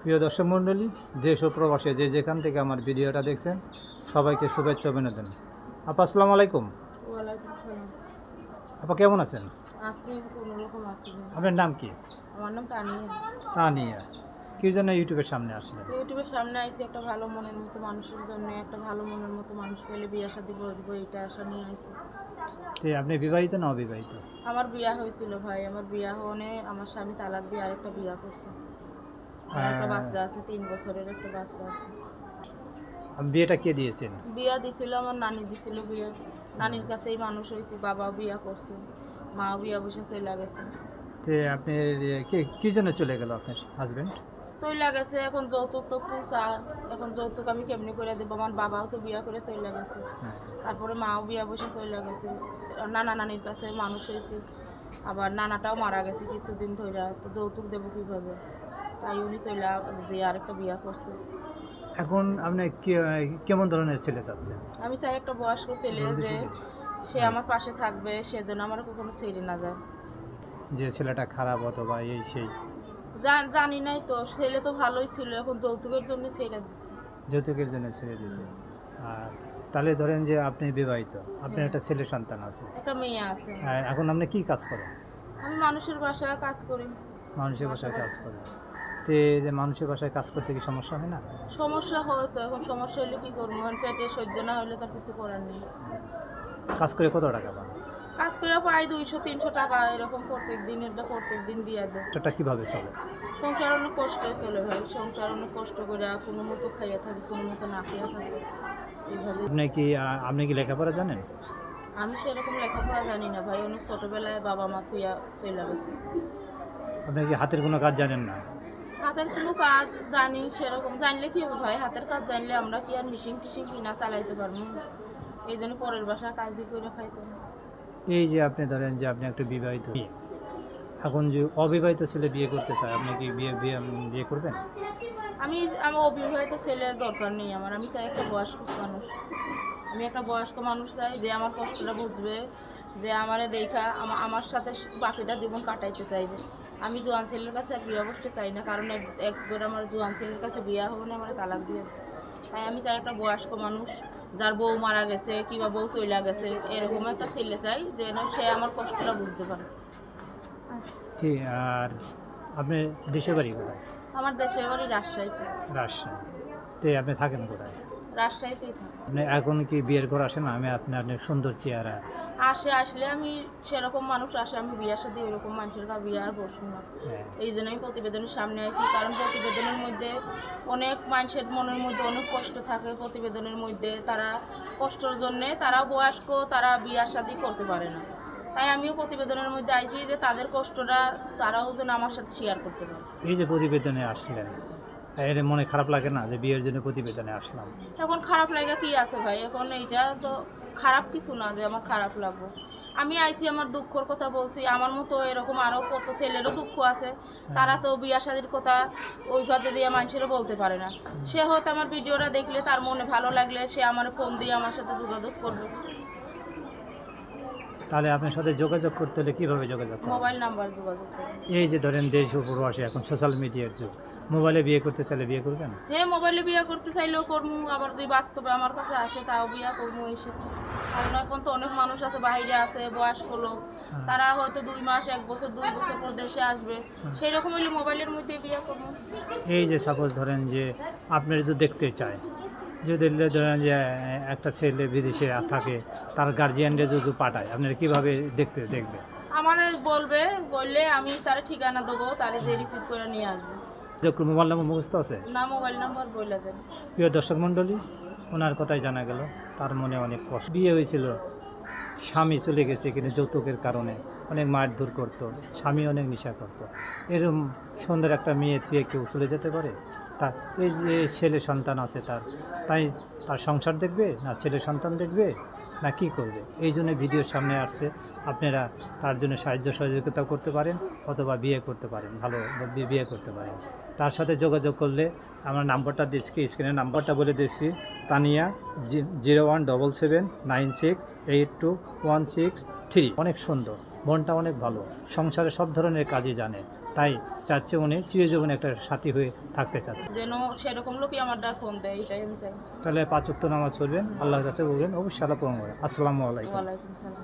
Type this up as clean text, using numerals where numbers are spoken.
প্রিয় দর্শক মণ্ডলী, দেশ ও প্রবাসে যে যেখান থেকে আমার ভিডিওটা দেখছেন সবাইকে শুভেচ্ছা অভিনন্দন। আপা আসসালামু আলাইকুম। ওয়ালাইকুম সালাম। আপা কেমন আছেন? আছি, কোনো রকম আছি ভাই। আপনার নাম কি? আমার নাম তানিয়া। তানিয়া। কি জন্য ইউটিউবের সামনে আসলেন? ইউটিউবের সামনে আইছি একটা ভালো মনের মতো মানুষের জন্য, একটা ভালো মনের মতো মানুষ পেলে বিয়ে শাদী করবো, এটা আশা নিয়ে আইছি। তো আপনি বিবাহিত না অবিবাহিত? আমার বিয়া হয়েছিল ভাই, আমার বিয়া হনে আমার স্বামী তালাক দিয়ে আরেকটা বিয়া করছে। আমার একটা বাচ্চা আছে, 3 বছরের একটা বাচ্চা আছে। বিয়েটা কে দিয়েছেন? বিয়া দিছিল আমার নানি দিছিল বিয়া। নানির কাছেই মানুষ হয়েছি, বাবাও বিয়া করছে, মাও বিয়া বসে চলে গেছে। তো আপনি কি জন্য চলে গেল আপনার হাজবেন্ড? চইলা গেছে, এখন যৌতুক টুকু চা, এখন যৌতুক আমি কেমনি করে দেবো? আমার বাবাও তো বিয়া করে চইলা গেছে, তারপরে মাও বিয়া বসে চইলা গেছে, নানা নানির কাছে মানুষ হয়েছে, আবার নানাটাও মারা গেছে কিছুদিন ধরে, তো যৌতুক দেবো কীভাবে? তাই উনি চইলা যে আরেকটা বিয়া করছে। এখন আপনি কেমন ধরনের ছেলে চাচ্ছেন? আমি চাই একটা বয়স্ক ছেলে, যে সে আমার পাশে থাকবে, সেজন্য আমার কখনো ছেড়ে না যায়। যে ছেলেটা খারাপ অথবা এই সেই? জানি নাই তো, ছেলে তো ভালোই ছিল, এখন যৌতুকের জন্য ছেড়ে দিচ্ছে। যৌতুকের জন্য ছেড়ে দিয়েছে। আর তাহলে ধরেন যে আপনি বিবাহিত, আপনার একটা ছেলে সন্তান আছে, একটা মেয়ে আছে। এখন আপনি কি কাজ করেন? আমি মানুষের বাসায় কাজ করি। মানুষের বাসায় কাজ করেন। তো এই যে মানুষের বাসায় কাজ করতে কি সমস্যা হয় না? সমস্যা হয় তো, এখন সমস্যা হলে কি করবো? এখন পেটে সহ্য না হলে তার কিছু করার নেই। কাজ করে কত টাকা পান? কাজ করে পাই 200-300 টাকা, এরকম প্রত্যেক দিন, এটা প্রত্যেক দিন দিয়ে দেয়। সেটা কীভাবে চলে? সংসার অনেক কষ্টে চলে ভাই, সংসার অনেক কষ্ট করে, কোনো মতো খাইয়া থাকি, কোনো মতো না খাইয়া থাকি, এইভাবে। আপনি কি লেখাপড়া জানেন? আমি সেরকম লেখাপড়া জানি না ভাই, অনেক ছোটোবেলায় বাবা মা থুইয়া চলে গেছে। আপনি কি হাতের কোনো কাজ জানেন না? হাতের কোনো কাজ জানি, সেরকম জানলে কি হবে ভাই? হাতের কাজ জানলে আমরা কি আর মেশিন টিশিন কিনা চালাইতে পারবো? এই জন্য পরের বাসা কাজই করে খাইতে হবে। এই যে আপনি ধরেন যে আপনি একটা বিবাহিত, এখন যে অবিবাহিত ছেলে বিয়ে করতে চায়, আপনি কি বিয়ে বিয়ে বিয়ে করবেন? আমার অবিবাহিত ছেলের দরকার নেই আমার, আমি চাই একটা বয়স্ক মানুষ। আমি একটা বয়স্ক মানুষ চাই, যে আমার কষ্টটা বুঝবে, যে আমারে দেখা আমার সাথে বাকিটা জীবন কাটাইতে চাইবে। আমি জোয়ান ছেলের কাছে আর বিয়ে বসতে চাই না, কারণ একবার আমার জোয়ান ছেলের কাছে বিয়ে হবে না, আমার তালাক দিয়ে দিচ্ছে। তাই আমি চাই একটা বয়স্ক মানুষ, যার বউ মারা গেছে কিংবা বউ চইলা গেছে, এরকম একটা ছেলে চাই, যে সে আমার কষ্টটা বুঝতে পারে। ঠিক। আর আপনি দেশের বাড়ি কোথায়? আমার দেশের বাড়ি রাজশাহীতে। রাজশাহী। তো আপনি থাকেন কোথায়? রাজশাহীতেই থাকি। আপনি এখন কি বিয়ের ঘর আসে না? আপনার সুন্দর চেহারা। আসলে আমি সেরকম মানুষ আসে, আমি বিয়ার সাথে ওরকম মানুষের কাছে বিয়ে আর বসবো না। হ্যাঁ। এই জন্য আমি প্রতিবেদনের সামনে আসি, কারণ প্রতিবেদনের মধ্যে অনেক মানুষের মনের মধ্যে অনেক কষ্ট থাকে। প্রতিবেদনের মধ্যে তারা কষ্টের জন্যে, তারাও বয়স্ক, তারা বিয়ার সাথে করতে পারে না। তাই আমিও প্রতিবেদনের মধ্যে আইছি, যে তাদের কষ্টটা তারাও যেন আমার সাথে শেয়ার করতে পারে। এই যে প্রতিবেদনে আসলেন, এর মনে খারাপ লাগে না যে বিয়ের জন্য প্রতিবেদনে আসলাম? এখন খারাপ লাগা কি আছে ভাই? এখন এইটা তো খারাপ কিছু না যে আমার খারাপ লাগবে। আমি আইছি, আমার দুঃখর কথা বলছি। আমার মতো এরকম আরও কত ছেলেরও দুঃখ আছে, তারা তো বিয়া শাদীর কথা ওইভাবে দিয়ে মানুষেরও বলতে পারে না। সে হয়তো আমার ভিডিওটা দেখলে, তার মনে ভালো লাগলে সে আমার ফোন দিয়ে আমার সাথে যোগাযোগ করবে। তাহলে আপনার সাথে যোগাযোগ করতে হলে কীভাবে যোগাযোগ করবেন? মোবাইল নাম্বার যোগাযোগ করবে। এই যে ধরেন দেশ ও প্রবাসী এখন সোশ্যাল মিডিয়ার যুগ, মোবাইলে বিয়ে করতে চাইলে বিয়ে করবেন? হ্যাঁ, মোবাইলে বিয়া করতে চাইলেও করবো, আবার যদি বাস্তবে আমার কাছে আসে তাও বিয়া করবো এসে। কারণ এখন তো অনেক মানুষ আছে, বাইরে আছে, বয়স্ক লোক, তারা হয়তো 2 মাস, 1 বছর, 2 বছর পর দেশে আসবে, সেই রকম হলে মোবাইলের মধ্যে বিয়া করবো। এই যে সাপোজ ধরেন যে আপনার যদি দেখতে চায়, যদি ধরেন যে একটা ছেলে বিদেশে থাকে, তার গার্জিয়ানরা যদি পাঠায়, আপনারা কীভাবে দেখবে? আমার বললে আমি তার ঠিকানা দেবো, তারে যে রিসিভ করে নিয়ে আসবো। মোবাইল নাম্বার মুখস্থ আছে? না, মোবাইল নাম্বার বলে দেন। প্রিয় দর্শক মণ্ডলী, ওনার কথাই জানা গেল তার মনে অনেক কষ্ট। বিয়ে হয়েছিল, স্বামী চলে গেছে কিন্তু যৌতুকের কারণে অনেক মারধর করতো, স্বামী অনেক নেশা করতো। এরকম সুন্দর একটা মেয়ে থুয়ে কেউ চলে যেতে পারে? তা এই যে ছেলে সন্তান আছে তাই তার সংসার দেখবে না ছেলে সন্তান দেখবে না কী করবে? এই জন্য ভিডিওর সামনে আসছে। আপনারা তার জন্য সাহায্য সহযোগিতা করতে পারেন, অথবা বিয়ে করতে পারেন, ভালো বিয়ে করতে পারেন। তার সাথে যোগাযোগ করলে আমার নাম্বারটা দিচ্ছি, স্ক্রিনের নাম্বারটা বলে দিচ্ছি, তানিয়া 01779682163। অনেক সুন্দর, মনটা অনেক ভালো, সংসারে সব ধরনের কাজই জানে, তাই চাচ্ছে উনি চিরজীবনে একটা সাথী হয়ে থাকতে চাচ্ছে। যেন সেরকম লোকই আমার ডাক ফোন দেয়, এটাই আমি চাই। তাহলে 5 ওয়াক্ত নামাজ পড়বেন, আল্লাহর কাছে বলবেন, অবশ্যই আল্লাহ পূরণ করবেন। আসসালামু আলাইকুম। ওয়ালাইকুম সালাম।